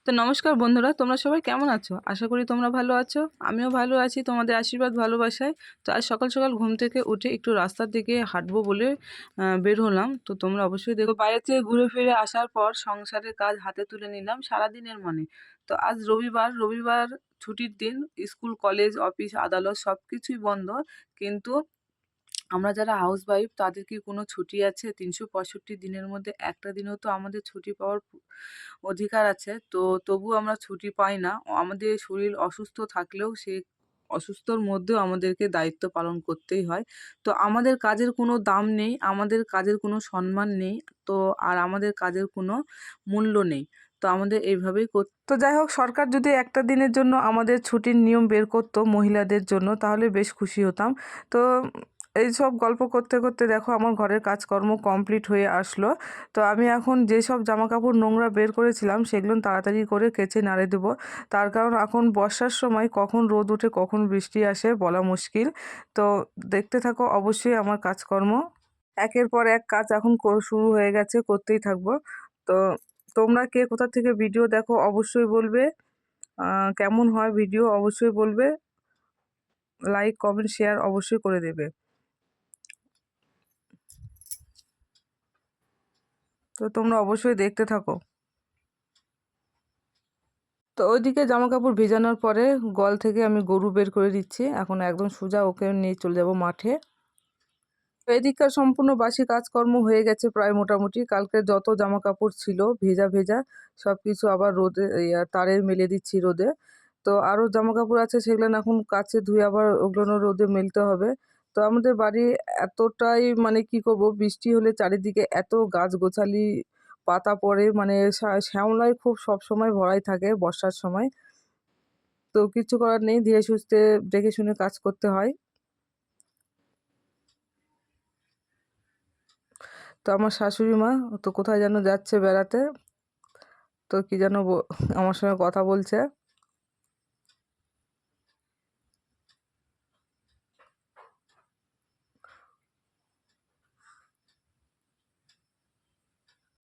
তো নমস্কার বন্ধুরা, তোমরা সবাই কেমন আছো? আশা করি তোমরা ভালো আছো। আমিও ভালো আছি তোমাদের আশীর্বাদ ভালোবাসায়। তো আজ সকাল সকাল ঘুম থেকে উঠে একটু রাস্তার দিকে হাঁটবো বলে বের হলাম। তো তোমরা অবশ্যই দেখো, বাইরে থেকে ঘুরে ফিরে আসার পর সংসারের কাজ হাতে তুলে নিলাম সারাদিনের মনে। তো আজ রবিবার, রবিবার ছুটির দিন। স্কুল, কলেজ, অফিস, আদালত সব কিছুই বন্ধ। কিন্তু আমরা যারা হাউসওয়াইফ তাদের কি কোনো ছুটি আছে? ৩৬৫ দিনের মধ্যে একটা দিনও তো আমাদের ছুটি পাওয়ার অধিকার আছে। তো তবুও আমরা ছুটি পাই না। আমাদের শরীর অসুস্থ থাকলেও সেই অসুস্থর মধ্যেও আমাদেরকে দায়িত্ব পালন করতেই হয়। তো আমাদের কাজের কোনো দাম নেই, আমাদের কাজের কোনো সম্মান নেই। তো আর আমাদের কাজের কোনো মূল্য নেই। তো আমাদের এইভাবেই তো যাই হোক, সরকার যদি একটা দিনের জন্য আমাদের ছুটির নিয়ম বের করতো মহিলাদের জন্য, তাহলে বেশ খুশি হতাম। তো এইসব গল্প করতে করতে দেখো আমার ঘরের কাজকর্ম কমপ্লিট হয়ে আসলো। তো আমি এখন যেসব জামাকাপড় নোংরা বের করেছিলাম সেগুলো তাড়াতাড়ি করে কেচে নাড়ে দেবো। তার কারণ এখন বর্ষার সময় কখন রোদ ওঠে কখন বৃষ্টি আসে বলা মুশকিল। তো দেখতে থাকো অবশ্যই আমার কাজকর্ম। একের পর এক কাজ এখন শুরু হয়ে গেছে, করতেই থাকবো। তো তোমরা কে কোথা থেকে ভিডিও দেখো অবশ্যই বলবে। কেমন হয় ভিডিও অবশ্যই বলবে। লাইক, কমেন্ট, শেয়ার অবশ্যই করে দেবে। তো তোমরা অবশ্যই দেখতে থাকো। তো ওইদিকে জামা কাপড় ভেজানোর পরে গল থেকে আমি গরু বের করে দিচ্ছি। এখন একদম সোজা ওকে নিয়ে চলে যাব মাঠে। তো এদিককার সম্পূর্ণ বাসি কাজকর্ম হয়ে গেছে প্রায় মোটামুটি। কালকে যত জামা কাপড় ছিল ভেজা ভেজা সব কিছু আবার রোদে তারে মেলে দিচ্ছি রোদে। তো আরও জামা কাপড় আছে সেগুলো এখন কাচে ধুয়ে আবার ওগুলো রোদে মেলতে হবে। তো আমাদের বাড়ি এতটাই মানে কি করব, বৃষ্টি হলে চারিদিকে এত গাছগোছালি পাতা পড়ে, মানে শ্যাওলায় খুব সব সময় ভরাই থাকে বর্ষার সময়। তো কিছু করার নেই, ধীরে সুস্থে দেখে শুনে কাজ করতে হয়। তো আমার শাশুড়ি মা তো কোথায় যেন যাচ্ছে বেড়াতে। তো কি যেন আমার সঙ্গে কথা বলছে।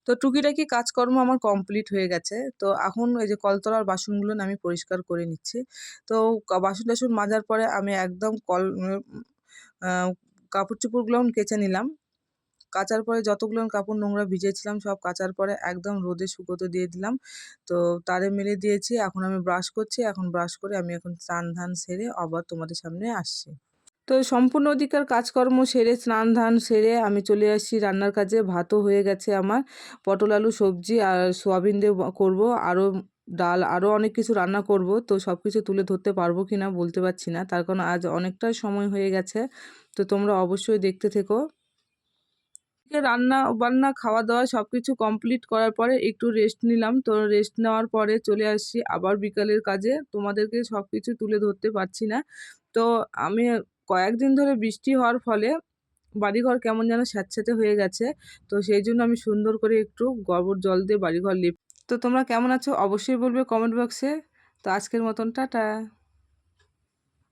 তো টুকিটাকি কাজকর্ম আমার কমপ্লিট হয়ে গেছে। তো এখন এই যে কলতলার বাসনগুলো আমি পরিষ্কার করে নিচ্ছি। তো বাসন টাসন মাজার পরে আমি একদম আহ, কাপড় চোপড়গুলো কেচে নিলাম। কাচার পরে যতগুলো কাপড় নোংরা ভিজেছিলাম সব কাচার পরে একদম রোদে শুকোতে দিয়ে দিলাম। তো তারে মেলে দিয়েছি। এখন আমি ব্রাশ করছি। এখন ব্রাশ করে আমি এখন স্নান ধান সেরে আবার তোমাদের সামনে আসছি। তো সম্পূর্ণ ওদিকের কাজকর্ম সেরে স্নান ধান সেরে আমি চলে আসছি রান্নার কাজে। ভাতও হয়ে গেছে আমার। পটল আলু সবজি আর সোয়াবিন দিয়ে করবো। আরও ডাল, আরও অনেক কিছু রান্না করব। তো সব কিছু তুলে ধরতে পারবো কি না বলতে পারছি না, তার কারণ আজ অনেকটাই সময় হয়ে গেছে। তো তোমরা অবশ্যই দেখতে থেকো। রান্না বান্না খাওয়া দাওয়া সব কিছু কমপ্লিট করার পরে একটু রেস্ট নিলাম। তো রেস্ট নেওয়ার পরে চলে আসছি আবার বিকালের কাজে। তোমাদেরকে সব কিছু তুলে ধরতে পারছি না। তো আমি কয়েকদিন ধরে বৃষ্টি হওয়ার ফলে বাড়িঘর কেমন যেন স্যাঁতসেঁতে হয়ে গেছে। তো সেই জন্য আমি সুন্দর করে একটু গোবর জল দিয়ে বাড়িঘর তো তোমরা কেমন আছো অবশ্যই বলবে কমেন্ট বক্সে। তো আজকের মতন টাটা।